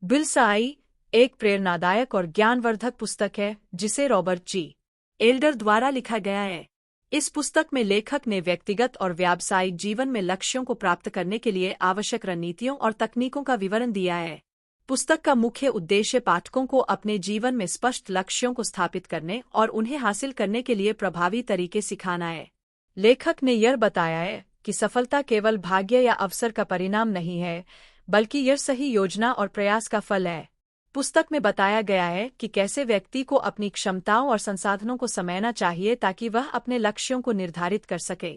Bullseye एक प्रेरणादायक और ज्ञानवर्धक पुस्तक है जिसे रॉबर्ट जी एल्डर द्वारा लिखा गया है। इस पुस्तक में लेखक ने व्यक्तिगत और व्यावसायिक जीवन में लक्ष्यों को प्राप्त करने के लिए आवश्यक रणनीतियों और तकनीकों का विवरण दिया है। पुस्तक का मुख्य उद्देश्य पाठकों को अपने जीवन में स्पष्ट लक्ष्यों को स्थापित करने और उन्हें हासिल करने के लिए प्रभावी तरीके सिखाना है। लेखक ने यह बताया है कि सफलता केवल भाग्य या अवसर का परिणाम नहीं है, बल्कि यह सही योजना और प्रयास का फल है। पुस्तक में बताया गया है कि कैसे व्यक्ति को अपनी क्षमताओं और संसाधनों को समझना चाहिए ताकि वह अपने लक्ष्यों को निर्धारित कर सके।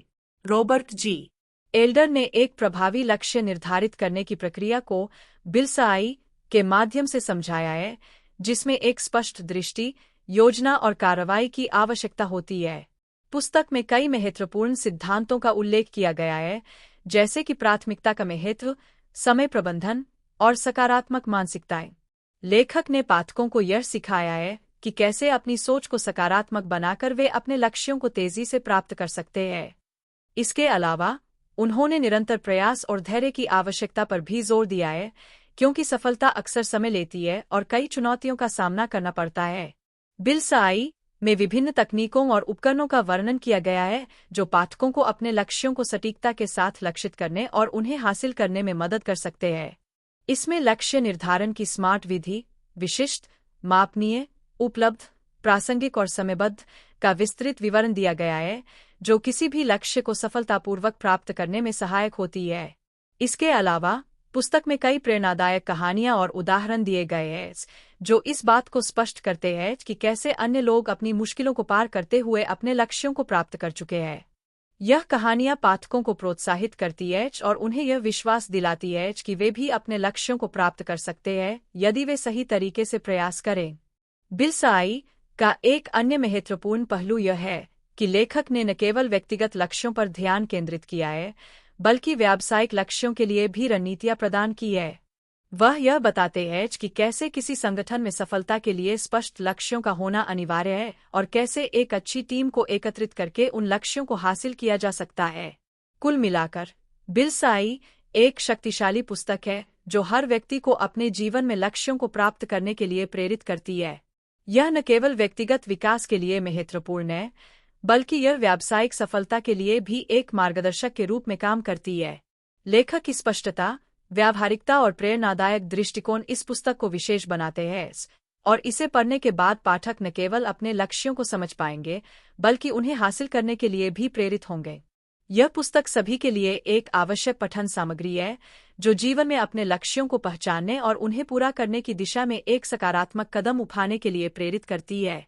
रॉबर्ट जी एल्डर ने एक प्रभावी लक्ष्य निर्धारित करने की प्रक्रिया को बुल्सआई के माध्यम से समझाया है, जिसमें एक स्पष्ट दृष्टि, योजना और कार्रवाई की आवश्यकता होती है। पुस्तक में कई महत्वपूर्ण सिद्धांतों का उल्लेख किया गया है, जैसे कि प्राथमिकता का महत्व, समय प्रबंधन और सकारात्मक मानसिकताएं। लेखक ने पाठकों को यह सिखाया है कि कैसे अपनी सोच को सकारात्मक बनाकर वे अपने लक्ष्यों को तेजी से प्राप्त कर सकते हैं। इसके अलावा उन्होंने निरंतर प्रयास और धैर्य की आवश्यकता पर भी जोर दिया है, क्योंकि सफलता अक्सर समय लेती है और कई चुनौतियों का सामना करना पड़ता है। बुल्सआई में विभिन्न तकनीकों और उपकरणों का वर्णन किया गया है जो पाठकों को अपने लक्ष्यों को सटीकता के साथ लक्षित करने और उन्हें हासिल करने में मदद कर सकते हैं। इसमें लक्ष्य निर्धारण की स्मार्ट विधि, विशिष्ट, मापनीय, उपलब्ध, प्रासंगिक और समयबद्ध का विस्तृत विवरण दिया गया है, जो किसी भी लक्ष्य को सफलतापूर्वक प्राप्त करने में सहायक होती है। इसके अलावा पुस्तक में कई प्रेरणादायक कहानियां और उदाहरण दिए गए हैं जो इस बात को स्पष्ट करते हैं कि कैसे अन्य लोग अपनी मुश्किलों को पार करते हुए अपने लक्ष्यों को प्राप्त कर चुके हैं। यह कहानियां पाठकों को प्रोत्साहित करती है और उन्हें यह विश्वास दिलाती है कि वे भी अपने लक्ष्यों को प्राप्त कर सकते हैं यदि वे सही तरीके से प्रयास करें। बुल्सआई का एक अन्य महत्वपूर्ण पहलू यह है कि लेखक ने न केवल व्यक्तिगत लक्ष्यों पर ध्यान केंद्रित किया है, बल्कि व्यावसायिक लक्ष्यों के लिए भी रणनीतियां प्रदान की है। वह यह बताते हैं कि कैसे किसी संगठन में सफलता के लिए स्पष्ट लक्ष्यों का होना अनिवार्य है और कैसे एक अच्छी टीम को एकत्रित करके उन लक्ष्यों को हासिल किया जा सकता है। कुल मिलाकर बुल्सआई एक शक्तिशाली पुस्तक है जो हर व्यक्ति को अपने जीवन में लक्ष्यों को प्राप्त करने के लिए प्रेरित करती है। यह न केवल व्यक्तिगत विकास के लिए महत्वपूर्ण है, बल्कि यह व्यावसायिक सफलता के लिए भी एक मार्गदर्शक के रूप में काम करती है। लेखक की स्पष्टता, व्यावहारिकता और प्रेरणादायक दृष्टिकोण इस पुस्तक को विशेष बनाते हैं और इसे पढ़ने के बाद पाठक न केवल अपने लक्ष्यों को समझ पाएंगे, बल्कि उन्हें हासिल करने के लिए भी प्रेरित होंगे। यह पुस्तक सभी के लिए एक आवश्यक पठन सामग्री है, जो जीवन में अपने लक्ष्यों को पहचानने और उन्हें पूरा करने की दिशा में एक सकारात्मक कदम उठाने के लिए प्रेरित करती है।